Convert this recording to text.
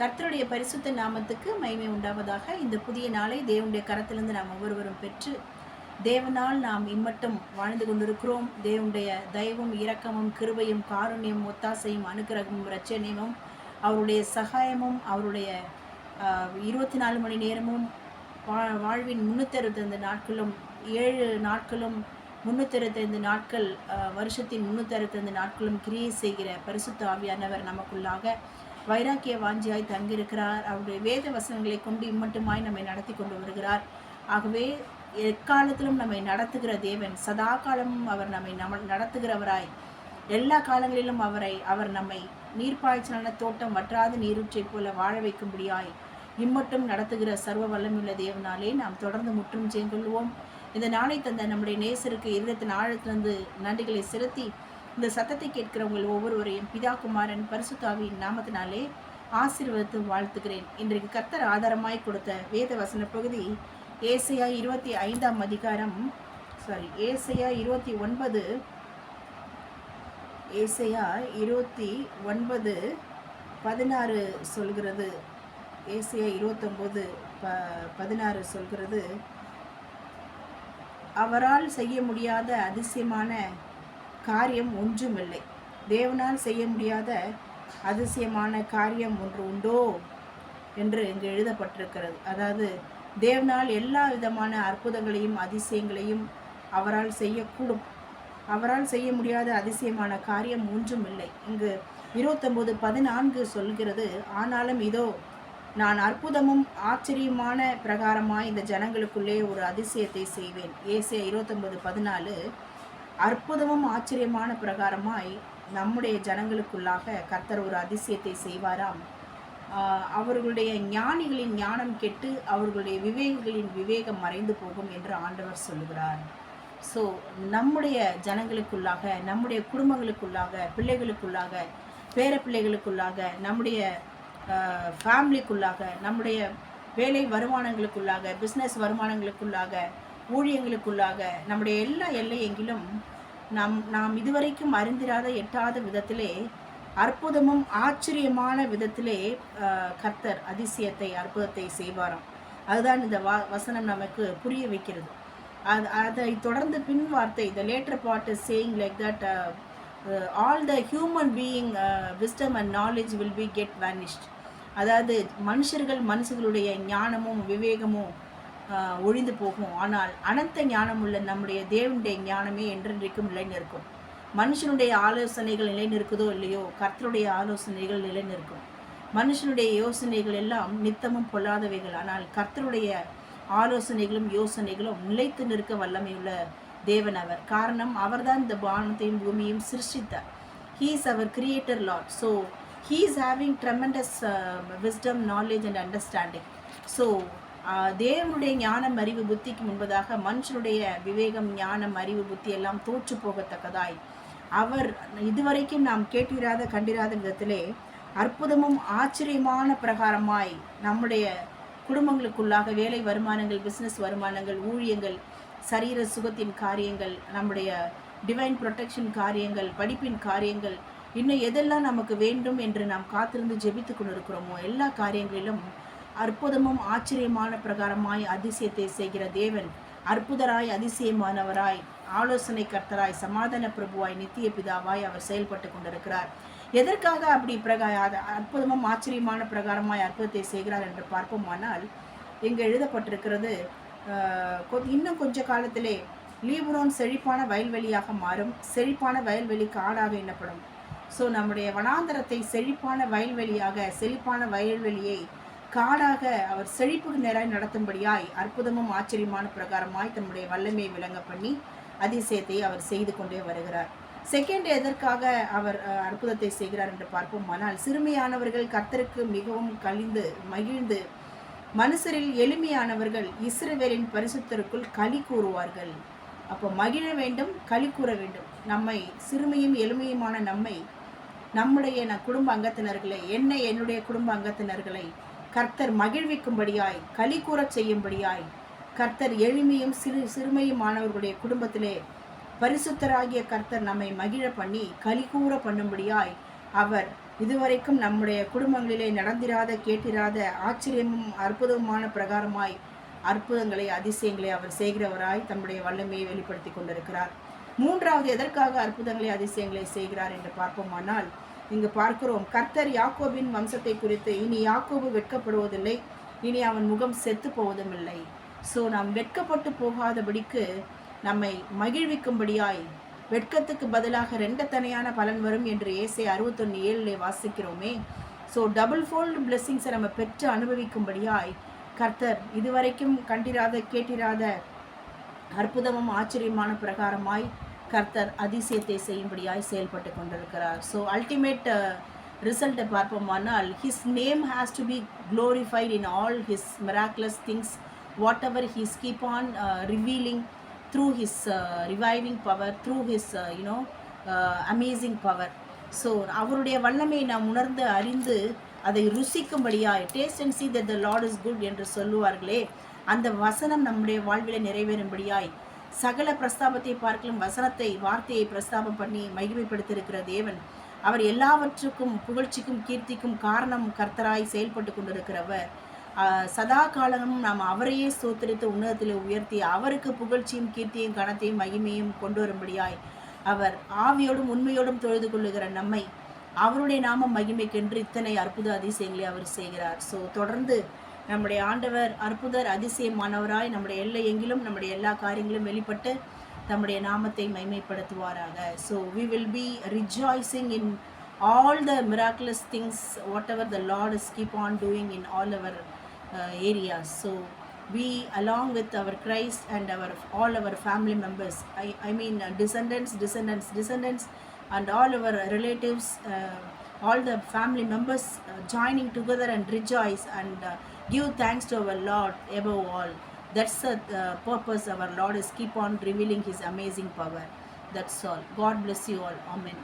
கர்த்தருடைய பரிசுத்த நாமத்துக்கு மகிமை உண்டாவதாக. இந்த புதிய நாளை தேவனுடைய கரத்திலிருந்து நாம் ஒவ்வொருவரும் பெற்று தேவனால் நாம் இம்மட்டும் வாழ்ந்து கொண்டிருக்கிறோம். தேவனுடைய தயவும் இரக்கமும் கிருபையும் காருண்யம் ஒத்தாசையும் அனுக்கிரகமும் இரட்சணியமும் அவருடைய சகாயமும் அவருடைய 24 மணி நேரமும் வாழ்வின் 365 நாட்களும் 7 நாட்களும் 365 நாட்கள் வருஷத்தின் 365 நாட்களும் கிரியை செய்கிற பரிசுத்த ஆவியானவர் நமக்குள்ளாக வைராக்கிய வாஞ்சியாய் தங்கியிருக்கிறார். அவருடைய வேத வசனங்களை கொண்டு இம்மட்டுமாய் நம்மை நடத்தி கொண்டு வருகிறார். ஆகவே எக்காலத்திலும் நம்மை நடத்துகிற தேவன், சதா காலமும் அவர் நம்மை நடத்துகிறவராய், எல்லா காலங்களிலும் அவர் நம்மை நீர்ப்பாய்ச்சலான தோட்டம் வற்றாத நீரூற்றை போல வாழ வைக்கும்படியாய் இம்மட்டும் நடத்துகிற சர்வ வல்லமையுள்ள தேவனாலே நாம் தொடர்ந்து முற்றும் செய்துள்ளோம். இந்த நாளை தந்த நம்முடைய நேசருக்கு இருதயத்தின் ஆழத்திலிருந்து நன்றிகளை செலுத்தி இந்த சத்தத்தை கேட்கிறவங்கள் ஒவ்வொருவரையும் பிதா குமாரன் பரிசுத்தாவியின் நாமத்தினாலே ஆசீர்வதித்து வாழ்த்துகிறேன். இன்றைக்கு கர்த்தர் ஆதாரமாய் கொடுத்த வேத வசன பகுதி ஏசாயா 25ஆம் அதிகாரம் ஏசாயா 29 16 சொல்கிறது. ஏசாயா 29:16 சொல்கிறது, அவரால் செய்ய முடியாத அதிசயமான காரியம் ஒன்றுமில்லை. தேவனால் செய்ய முடியாத அதிசயமான காரியம் ஒன்று உண்டோ என்று இங்கு எழுதப்பட்டிருக்கிறது. அதாவது தேவனால் எல்லா விதமான அற்புதங்களையும் அதிசயங்களையும் அவரால் செய்யக்கூடும். அவரால் செய்ய முடியாத அதிசயமான காரியம் ஒன்றும் இல்லை. இங்கு 29:14 சொல்கிறது, ஆனாலும் இதோ நான் அற்புதமும் ஆச்சரியமான பிரகாரமாய் இந்த ஜனங்களுக்குள்ளே ஒரு அதிசயத்தை செய்வேன். ஏசாயா 29:14 அற்புதமும் ஆச்சரியமான பிரகாரமாய் நம்முடைய ஜனங்களுக்குள்ளாக கர்த்தர் ஒரு அதிசயத்தை செய்வாராம். அவர்களுடைய ஞானிகளின் ஞானம் கெட்டு அவர்களுடைய விவேகிகளின் விவேகம் மறைந்து போகும் என்று ஆண்டவர் சொல்லுகிறார். ஸோ நம்முடைய ஜனங்களுக்குள்ளாக, நம்முடைய குடும்பங்களுக்குள்ளாக, பிள்ளைகளுக்குள்ளாக, பேர பிள்ளைகளுக்குள்ளாக, நம்முடைய ஃபேமிலிக்குள்ளாக, நம்முடைய வேலை வருமானங்களுக்குள்ளாக, பிஸ்னஸ் வருமானங்களுக்குள்ளாக, ஊழியங்களுக்குள்ளாக, நம்முடைய எல்லா எல்லையெங்கிலும் நாம் இதுவரைக்கும் அறிந்திராத எட்டாத விதத்திலே அற்புதமும் ஆச்சரியமான விதத்திலே கர்த்தர் அற்புதத்தை செய்வாராம். அதுதான் இந்த வசனம் நமக்கு புரிய வைக்கிறது. அதை தொடர்ந்து பின் வார்த்தை, the later part is saying like that all the human being wisdom and knowledge will be get vanished. அதாவது மனுஷர்களுடைய ஞானமும் விவேகமும் ஒழிந்து போகும். ஆனால் அனந்த ஞானம் உள்ள நம்முடைய தேவனுடைய ஞானமே என்றென்றைக்கும் நிலைநிற்கும். மனுஷனுடைய ஆலோசனைகள் நிலைநிற்குதோ இல்லையோ, கர்த்தருடைய ஆலோசனைகள் நிலைநிற்கும். மனுஷனுடைய யோசனைகள் எல்லாம் நித்தமும் பொல்லாதவைகள், ஆனால் கர்த்தருடைய ஆலோசனைகளும் யோசனைகளும் நிலைத்து நிற்க வல்லமையுள்ள தேவன் அவர். காரணம், அவர்தான் இந்த வானத்தையும் பூமியையும் சிருஷ்டித்தார். He is our creator Lord. So he is having tremendous wisdom, knowledge and understanding. So தேவனுடைய ஞானம் அறிவு புத்திக்கு முன்பதாக மனுஷனுடைய விவேகம் ஞானம் அறிவு புத்தி எல்லாம் தோற்று போகத்தக்கதாய் அவர் இதுவரைக்கும் நாம் கேட்டிராத கண்டிராத விதத்திலே அற்புதமும் ஆச்சரியமான பிரகாரமாய் நம்முடைய குடும்பங்களுக்குள்ளாக வேலை வருமானங்கள், பிஸ்னஸ் வருமானங்கள், ஊழியங்கள், சரீர சுகத்தின் காரியங்கள், நம்முடைய டிவைன் ப்ரொடெக்ஷன் காரியங்கள், படிப்பின் காரியங்கள், இன்னும் எதெல்லாம் நமக்கு வேண்டும் என்று நாம் காத்திருந்து ஜெபித்து கொண்டிருக்கிறோமோ எல்லா காரியங்களிலும் அற்புதமும் ஆச்சரியமான பிரகாரமாய் அதிசயத்தை செய்கிற தேவன், அற்புதராய், அதிசயமானவராய், ஆலோசனை கர்த்தராய், சமாதான பிரபுவாய், நித்திய பிதாவாய் அவர் செயல்பட்டு கொண்டிருக்கிறார். எதற்காக அப்படி அற்புதமும் ஆச்சரியமான பிரகாரமாய் அற்புதத்தை செய்கிறார் என்று பார்ப்போமானால், இங்கு எழுதப்பட்டிருக்கிறது, இன்னும் கொஞ்ச காலத்திலே லீபனோன் செழிப்பான வயல்வெளியாக மாறும், செழிப்பான வயல்வெளி காடாக எண்ணப்படும். ஸோ நம்முடைய வனாந்தரத்தை செழிப்பான வயல்வெளியாக, செழிப்பான வயல்வெளியை காடாக அவர் செழிப்புக்கு நேராய் நடத்தும்படியாய் அற்புதமும் ஆச்சரியமான பிரகாரமாய் தன்னுடைய வல்லமையை விளங்க பண்ணி அதிசயத்தை அவர் செய்து கொண்டே வருகிறார். செகண்ட், எதற்காக அவர் அற்புதத்தை செய்கிறார் என்று பார்ப்போமானால், சிறுமியானவர்கள் கர்த்தருக்கு மிகவும் மகிழ்ந்து மனுஷரில் எளிமையானவர்கள் இஸ்ரவேலின் பரிசுத்தருக்குள் களி கூறுவார்கள். அப்போ மகிழ வேண்டும், களி கூற வேண்டும். நம்மை சிறுமியும் எளிமையுமான நம்முடைய குடும்ப அங்கத்தினர்களை, என்னுடைய குடும்ப அங்கத்தினர்களை கர்த்தர் மகிழ்விக்கும்படியாய், களி கூறச் செய்யும்படியாய், கர்த்தர் எளிமையும் சிறுமையுமானவர்களுடைய குடும்பத்திலே பரிசுத்தராகிய கர்த்தர் நம்மை மகிழ பண்ணி களி கூற பண்ணும்படியாய் அவர் இதுவரைக்கும் நம்முடைய குடும்பங்களிலே நடந்திராத கேட்டிராத ஆச்சரியமும் அற்புதமான பிரகாரமாய் அற்புதங்களை அதிசயங்களை அவர் செய்கிறவராய் தம்முடைய வல்லமையை வெளிப்படுத்தி கொண்டிருக்கிறார். மூன்றாவது எதற்காக அற்புதங்களை அதிசயங்களை செய்கிறார் என்று பார்ப்போமானால், இங்கு பார்க்கிறோம், கர்த்தர் யாக்கோபின் வம்சத்தை குறித்து, இனி யாக்கோபு வெட்கப்படுவதில்லை, இனி அவன் முகம் செத்து போவதும் இல்லை. ஸோ நாம் வெட்கப்பட்டு போகாதபடிக்கு நம்மை மகிழ்விக்கும்படியாய் வெட்கத்துக்கு பதிலாக ரெண்டத்தனையான பலன் வரும் என்று ஏசாயா 61:7 வாசிக்கிறோமே. ஸோ டபுள் ஃபோல்டு பிளெஸ்ஸிங்ஸை நம்ம பெற்று அனுபவிக்கும்படியாய் கர்த்தர் இதுவரைக்கும் கண்டிராத கேட்டிராத அற்புதமும் ஆச்சரியமான பிரகாரமாய் கர்த்தர் அதிசயத்தை செய்யும்படியாய் செயல்பட்டு கொண்டிருக்கிறார். ஸோ அல்டிமேட் ரிசல்ட்டை பார்ப்போமானால், his name has to be glorified in all his miraculous things, whatever he's keep on revealing through his reviving power, through his amazing power. ஸோ அவருடைய வல்லமையை நாம் உணர்ந்து அறிந்து அதை ருசிக்கும்படியாய், taste and see that the Lord is good என்று சொல்லுவார்களே, அந்த வசனம் நம்முடைய வாழ்வில் நிறைவேறும்படியாய் சகல பிரஸ்தாபத்தை பார்க்கலும் வார்த்தையை பிரஸ்தாபம் பண்ணி மகிமைப்படுத்தியிருக்கிற தேவன், அவர் எல்லாவற்றுக்கும் புகழ்ச்சிக்கும் கீர்த்திக்கும் காரணம் கர்த்தராய் செயல்பட்டு கொண்டிருக்கிறவர். சதா காலமும் நாம் அவரையே ஸ்தோத்திரித்து உன்னதத்தில் உயர்த்தி அவருக்கு புகழ்ச்சியும் கீர்த்தியும் கனத்தையும் மகிமையும் கொண்டு வரும்படியாய் அவர் ஆவியோடும் உண்மையோடும் தொழுது கொள்ளுகிற நம்மை அவருடைய நாம மகிமைக்கென்று இத்தனை அற்புத அதிசயங்களை அவர் செய்கிறார். ஸோ தொடர்ந்து நம்முடைய ஆண்டவர் அற்புதர் அதிசயமானவராய் நம்முடைய எல்லை எங்கிலும் நம்முடைய எல்லா காரியங்களும் வெளிப்பட்டு நம்முடைய நாமத்தை மகிமைப்படுத்துவாராக. So we will be rejoicing in all the miraculous things whatever the Lord is keep on doing in all our areas. So we, along with our Christ and all our family members, I mean descendants and all our relatives, all the family members joining together and rejoice and give thanks to our Lord above all. That's the purpose our Lord is keep on revealing his amazing power. That's all. God bless you all. Amen.